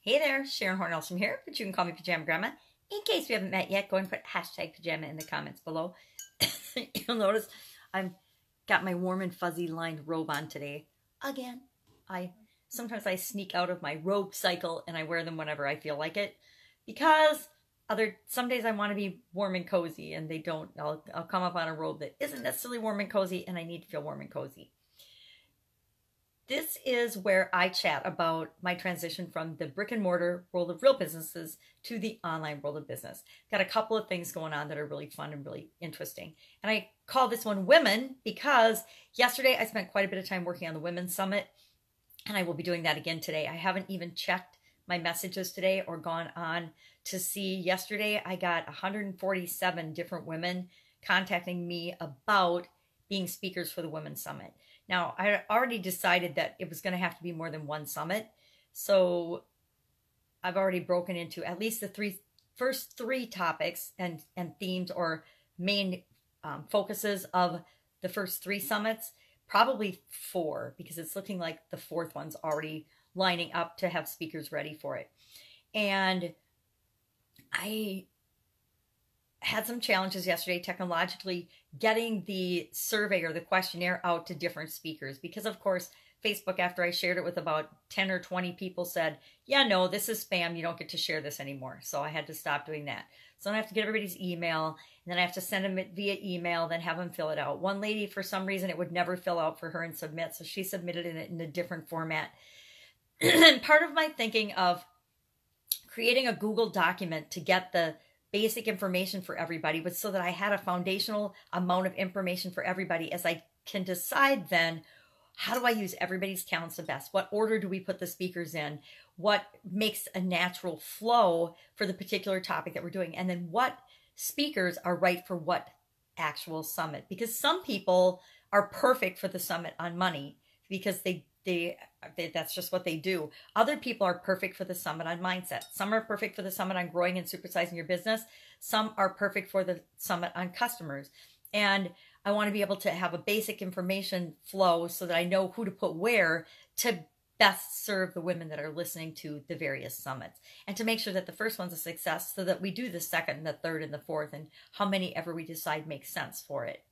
Hey there, Sharon Horne-Ellstrom here, but you can call me Pajama Grandma. In case we haven't met yet, go and put hashtag pajama in the comments below. You'll notice I've got my warm and fuzzy lined robe on today. Again, sometimes I sneak out of my robe cycle and I wear them whenever I feel like it because some days I want to be warm and cozy and they don't. I'll come up on a robe that isn't necessarily warm and cozy and I need to feel warm and cozy. This is where I chat about my transition from the brick and mortar world of real businesses to the online world of business. Got a couple of things going on that are really fun and really interesting. And I call this one Women because yesterday I spent quite a bit of time working on the Women's Summit, and I will be doing that again today. I haven't even checked my messages today or gone on to see. Yesterday I got 147 different women contacting me about being speakers for the Women's Summit. Now, I already decided that it was going to have to be more than one summit. So I've already broken into at least the first three topics and themes or main focuses of the first three summits, probably four, because it's looking like the fourth one's already lining up to have speakers ready for it. And I had some challenges yesterday technologically getting the survey or the questionnaire out to different speakers because, of course, Facebook, after I shared it with about 10 or 20 people, said, yeah, no, this is spam. You don't get to share this anymore. So I had to stop doing that. So then I have to get everybody's email, and then I have to send them it via email, then have them fill it out. One lady, for some reason, it would never fill out for her and submit, so she submitted it in a different format. And part of my thinking of creating a Google document to get the basic information for everybody was so that I had a foundational amount of information for everybody as I can decide then, how do I use everybody's talents the best? What order do we put the speakers in? What makes a natural flow for the particular topic that we're doing? And then what speakers are right for what actual summit? Because some people are perfect for the summit on money because that's just what they do. Other people are perfect for the summit on mindset. Some are perfect for the summit on growing and supersizing your business. Some are perfect for the summit on customers. And I want to be able to have a basic information flow so that I know who to put where to best serve the women that are listening to the various summits, and to make sure that the first one's a success so that we do the second and the third and the fourth and how many ever we decide makes sense for it.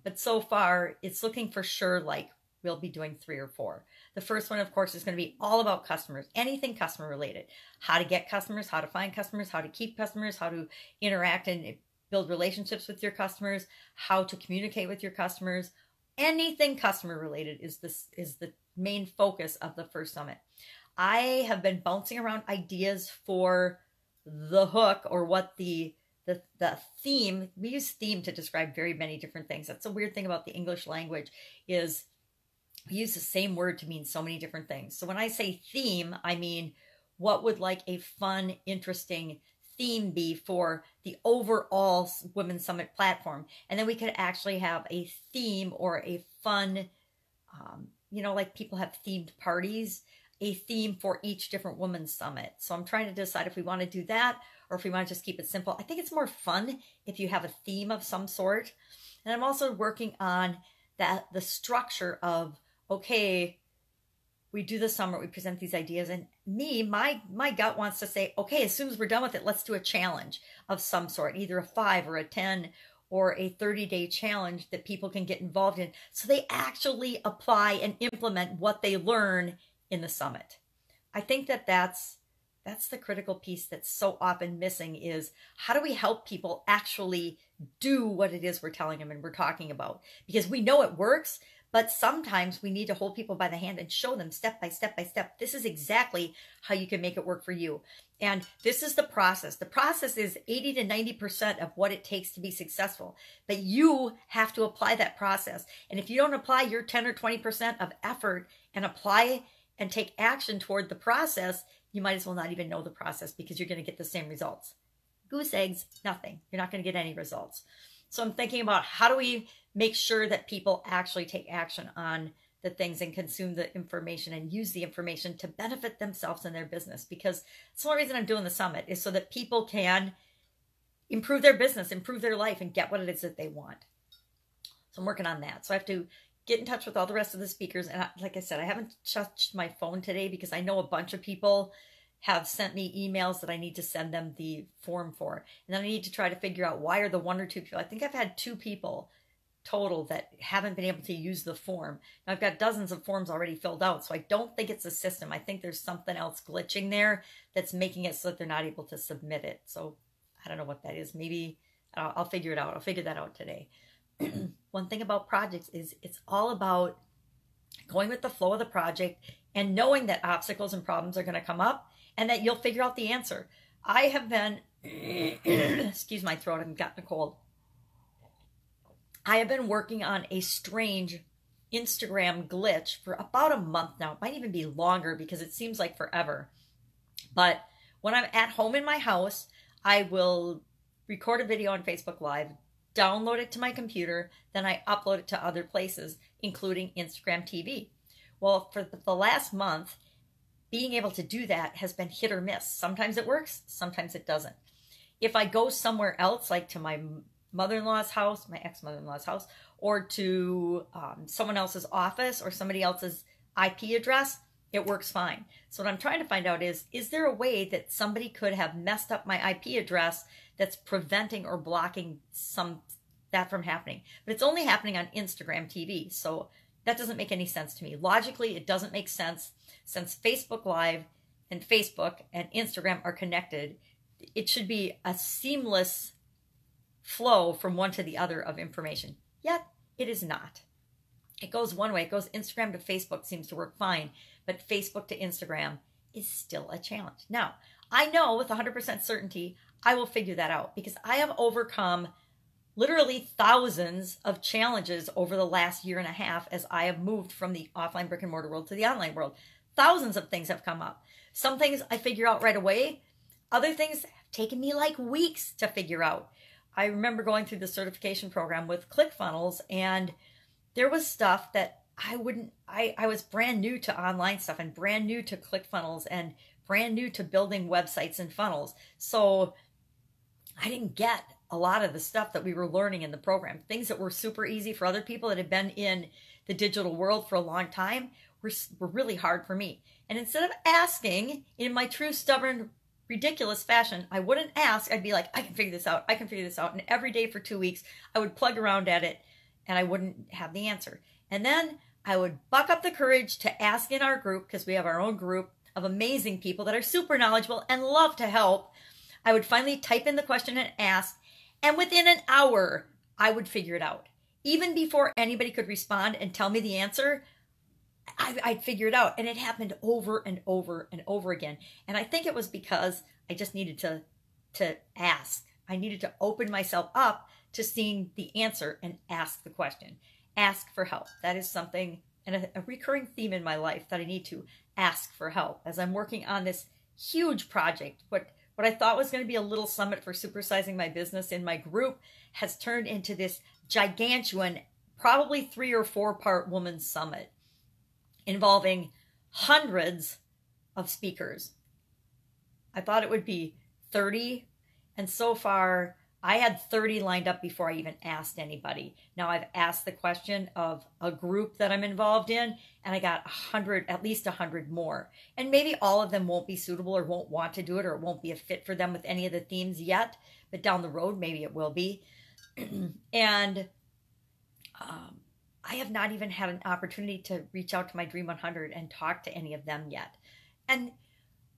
But so far, it's looking for sure like we'll be doing 3 or 4. The first one, of course, is going to be all about customers, anything customer related, how to get customers, how to find customers, how to keep customers, how to interact and build relationships with your customers, how to communicate with your customers. Anything customer related is the main focus of the first summit. I have been bouncing around ideas for the hook or what the theme. We use theme to describe very many different things. That's a weird thing about the English language is we use the same word to mean so many different things. So when I say theme, I mean, what would like a fun, interesting theme be for the overall Women's Summit platform? And then we could actually have a theme or a fun, like people have themed parties, a theme for each different Women's Summit. So I'm trying to decide if we want to do that or if we want to just keep it simple. I think it's more fun if you have a theme of some sort. And I'm also working on the structure of, okay, we do the summit, we present these ideas, and my gut wants to say, okay, as soon as we're done with it, let's do a challenge of some sort, either a 5 or a 10 or a 30-day challenge that people can get involved in so they actually apply and implement what they learn in the summit. I think that's the critical piece that's so often missing is how do we help people actually do what it is we're telling them and we're talking about? Because we know it works, but sometimes we need to hold people by the hand and show them step by step by step. This is exactly how you can make it work for you. And this is the process. The process is 80 to 90% of what it takes to be successful. But you have to apply that process. And if you don't apply your 10 or 20% of effort and apply and take action toward the process, you might as well not even know the process because you're going to get the same results. Goose eggs, nothing. You're not going to get any results. So I'm thinking about how do we make sure that people actually take action on the things and consume the information and use the information to benefit themselves and their business. Because that's the only reason I'm doing the summit is so that people can improve their business, improve their life, and get what it is that they want. So I'm working on that. So I have to get in touch with all the rest of the speakers. And like I said, I haven't touched my phone today because I know a bunch of people have sent me emails that I need to send them the form for. And then I need to try to figure out why are the 1 or 2 people. I think I've had 2 people total that haven't been able to use the form. Now I've got dozens of forms already filled out, so I don't think it's a system. I think there's something else glitching there that's making it so that they're not able to submit it. So I don't know what that is. Maybe I'll figure it out. I'll figure that out today. One thing about projects is it's all about going with the flow of the project and knowing that obstacles and problems are going to come up and that you'll figure out the answer. I have been, excuse my throat, I've gotten a cold. I have been working on a strange Instagram glitch for about a month now. It might even be longer because it seems like forever. But when I'm at home in my house, I will record a video on Facebook Live, download it to my computer, then I upload it to other places, including Instagram TV. Well, for the last month, being able to do that has been hit or miss. Sometimes it works, sometimes it doesn't. If I go somewhere else, like to my mother-in-law's house, my ex-mother-in-law's house, or to someone else's office or somebody else's IP address, it works fine. So what I'm trying to find out is there a way that somebody could have messed up my IP address that's preventing or blocking that from happening? But it's only happening on Instagram TV, so that doesn't make any sense to me. Logically, it doesn't make sense since Facebook Live and Facebook and Instagram are connected. It should be a seamless flow from one to the other of information. Yet, it is not. It goes one way. It goes Instagram to Facebook, seems to work fine, but Facebook to Instagram is still a challenge. Now, I know with 100% certainty, I will figure that out because I have overcome literally thousands of challenges over the last year and a half as I have moved from the offline brick and mortar world to the online world. Thousands of things have come up. Some things I figure out right away. Other things have taken me like weeks to figure out. I remember going through the certification program with ClickFunnels, and there was stuff that I was brand new to online stuff and brand new to ClickFunnels and brand new to building websites and funnels. So I didn't get a lot of the stuff that we were learning in the program. Things that were super easy for other people that had been in the digital world for a long time were really hard for me. And instead of asking in my true stubborn ridiculous fashion, I wouldn't ask. I'd be like, I can figure this out. I can figure this out. And every day for 2 weeks, I would plug around at it and I wouldn't have the answer. And then I would buck up the courage to ask in our group, because we have our own group of amazing people that are super knowledgeable and love to help. I would finally type in the question and ask, and within an hour, I would figure it out. Even before anybody could respond and tell me the answer, I'd figure it out. And it happened over and over and over again. And I think it was because I just needed to ask. I needed to open myself up to seeing the answer and ask the question. Ask for help. That is something, and a recurring theme in my life, that I need to ask for help as I'm working on this huge project. What I thought was going to be a little summit for supersizing my business in my group has turned into this gigantuan, probably 3 or 4 part women's summit involving hundreds of speakers. I thought it would be 30, and so far I had 30 lined up before I even asked anybody. Now I've asked the question of a group that I'm involved in, and I got 100, at least 100 more. And maybe all of them won't be suitable or won't want to do it, or it won't be a fit for them with any of the themes yet, but down the road, maybe it will be. And I have not even had an opportunity to reach out to my Dream 100 and talk to any of them yet. And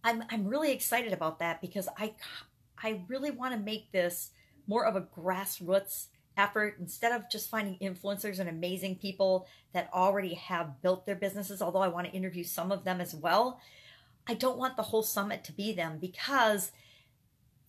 I'm really excited about that because I really want to make this more of a grassroots effort instead of just finding influencers and amazing people that already have built their businesses, although I want to interview some of them as well. I don't want the whole summit to be them because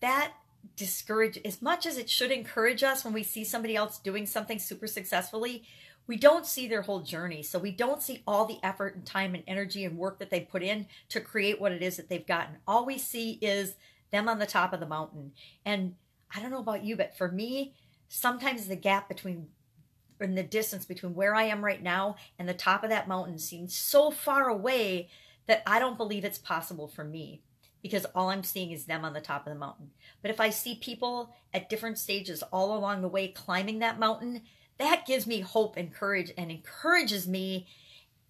that discourages, as much as it should encourage us when we see somebody else doing something super successfully, we don't see their whole journey. So we don't see all the effort and time and energy and work that they put in to create what it is that they've gotten. All we see is them on the top of the mountain. And I don't know about you, but for me, sometimes the gap between, and the distance between where I am right now and the top of that mountain seems so far away that I don't believe it's possible for me, because all I'm seeing is them on the top of the mountain. But if I see people at different stages all along the way climbing that mountain, that gives me hope and courage and encourages me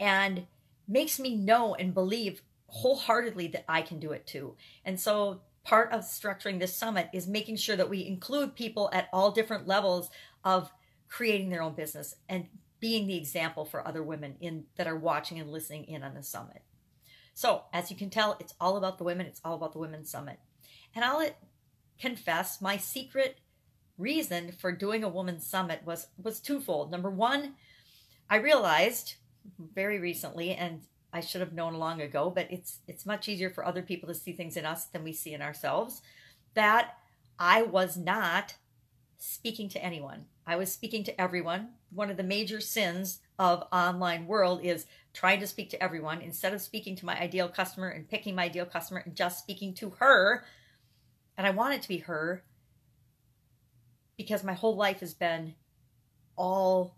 and makes me know and believe, wholeheartedly that I can do it too. And so part of structuring this summit is making sure that we include people at all different levels of creating their own business and being the example for other women that are watching and listening in on the summit. So as you can tell, it's all about the women. It's all about the Women's Summit. And I'll confess, my secret reason for doing a Women's Summit was twofold. Number one, I realized very recently, and I should have known long ago, but it's much easier for other people to see things in us than we see in ourselves, that I was not speaking to anyone. I was speaking to everyone. One of the major sins of online world is trying to speak to everyone instead of speaking to my ideal customer and picking my ideal customer and just speaking to her. And I want it to be her because my whole life has been all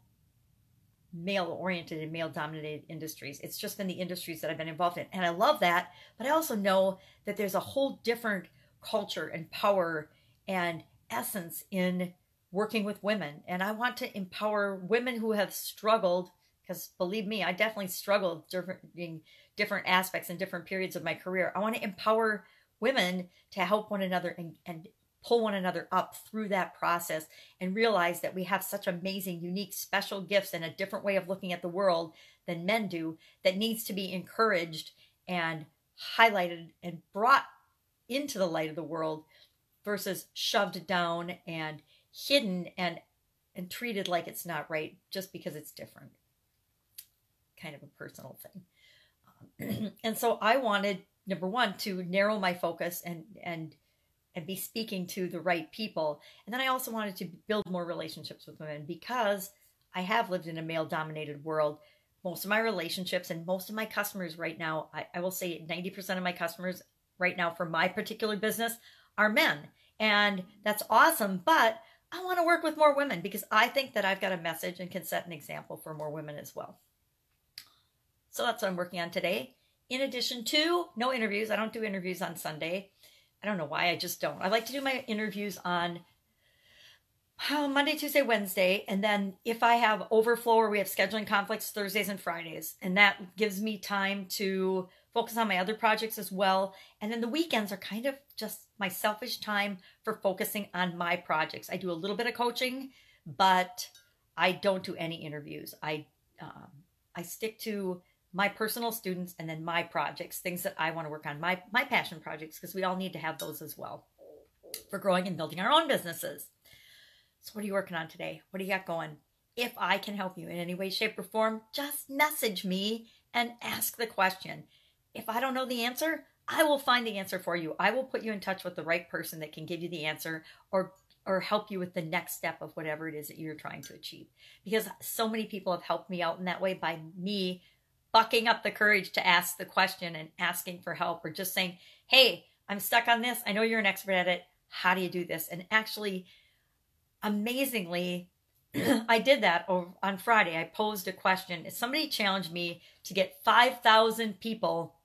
male-oriented and male-dominated industries. It's just been the industries that I've been involved in. And I love that, but I also know that there's a whole different culture and power and essence in working with women. And I want to empower women who have struggled, because believe me, I definitely struggled in different aspects and different periods of my career. I want to empower women to help one another and pull one another up through that process and realize that we have such amazing, unique, special gifts and a different way of looking at the world than men do that needs to be encouraged and highlighted and brought into the light of the world versus shoved down and hidden and treated like it's not right just because it's different. Kind of a personal thing. And so I wanted, number one, to narrow my focus and be speaking to the right people. And then I also wanted to build more relationships with women because I have lived in a male-dominated world. Most of my relationships and most of my customers right now, I will say 90% of my customers right now for my particular business are men. And that's awesome, but I want to work with more women because I think that I've got a message and can set an example for more women as well. So that's what I'm working on today. In addition to no interviews, I don't do interviews on Sunday. I don't know why, I just don't. I like to do my interviews on Monday, Tuesday, Wednesday. And then if I have overflow or we have scheduling conflicts, Thursdays and Fridays. And that gives me time to focus on my other projects as well. And then the weekends are kind of just my selfish time for focusing on my projects. I do a little bit of coaching, but I don't do any interviews. I stick to my personal students and then my projects, things that I want to work on, my passion projects, because we all need to have those as well for growing and building our own businesses. So what are you working on today? What do you got going? If I can help you in any way, shape, or form, just message me and ask the question. If I don't know the answer, I will find the answer for you. I will put you in touch with the right person that can give you the answer or help you with the next step of whatever it is that you're trying to achieve. Because so many people have helped me out in that way by me bucking up the courage to ask the question and asking for help or just saying, hey, I'm stuck on this. I know you're an expert at it. How do you do this? And actually, amazingly, I did that on Friday. I posed a question. Somebody challenged me to get 5,000 people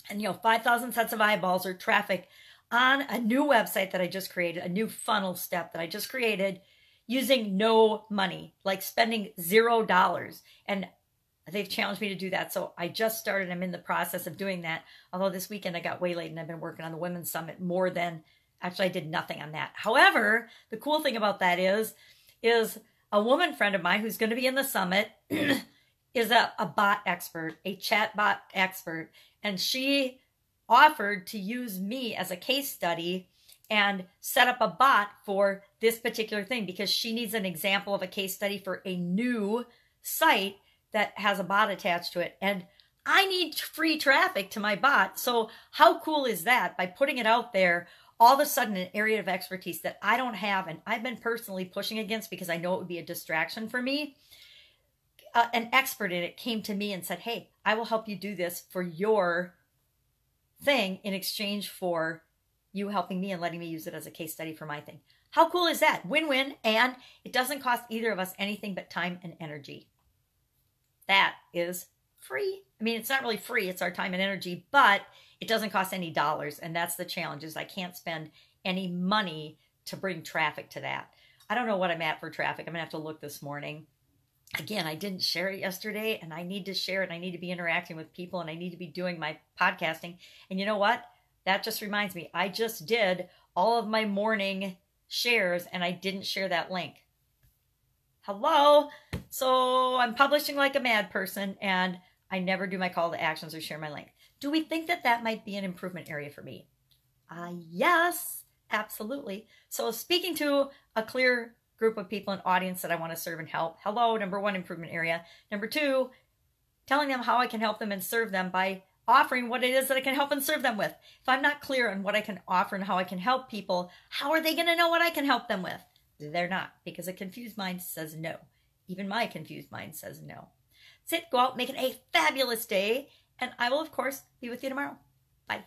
and 5,000 sets of eyeballs or traffic on a new website that I just created, a new funnel step that I just created using no money, like spending $0. And they've challenged me to do that. So I just started. I'm in the process of doing that. Although this weekend I got waylaid and I've been working on the Women's Summit more than, actually I did nothing on that. However, the cool thing about that is a woman friend of mine who's going to be in the summit is a bot expert, a chat bot expert. And she offered to use me as a case study and set up a bot for this particular thing because she needs an example of a case study for a new site that has a bot attached to it. And I need free traffic to my bot. So how cool is that? By putting it out there, all of a sudden an area of expertise that I don't have and I've been personally pushing against because I know it would be a distraction for me. An expert in it came to me and said, hey, I will help you do this for your thing in exchange for you helping me and letting me use it as a case study for my thing. How cool is that? Win-win. And it doesn't cost either of us anything but time and energy. That is free. I mean, it's not really free. It's our time and energy, but it doesn't cost any dollars. And that's the challenge is I can't spend any money to bring traffic to that. I don't know what I'm at for traffic. I'm going to have to look this morning. Again, I didn't share it yesterday, and I need to share it. I need to be interacting with people, and I need to be doing my podcasting. And you know what? That just reminds me, I just did all of my morning shares, and I didn't share that link. Hello? So I'm publishing like a mad person, and I never do my call to actions or share my link. Do we think that that might be an improvement area for me? Yes, absolutely. So speaking to a clear group of people and audience that I want to serve and help. Hello, number one, improvement area. Number two, telling them how I can help them and serve them by offering what it is that I can help and serve them with. If I'm not clear on what I can offer and how I can help people, how are they going to know what I can help them with? They're not, because a confused mind says no. Even my confused mind says no. That's it. Go out, make it a fabulous day, and I will, of course, be with you tomorrow. Bye.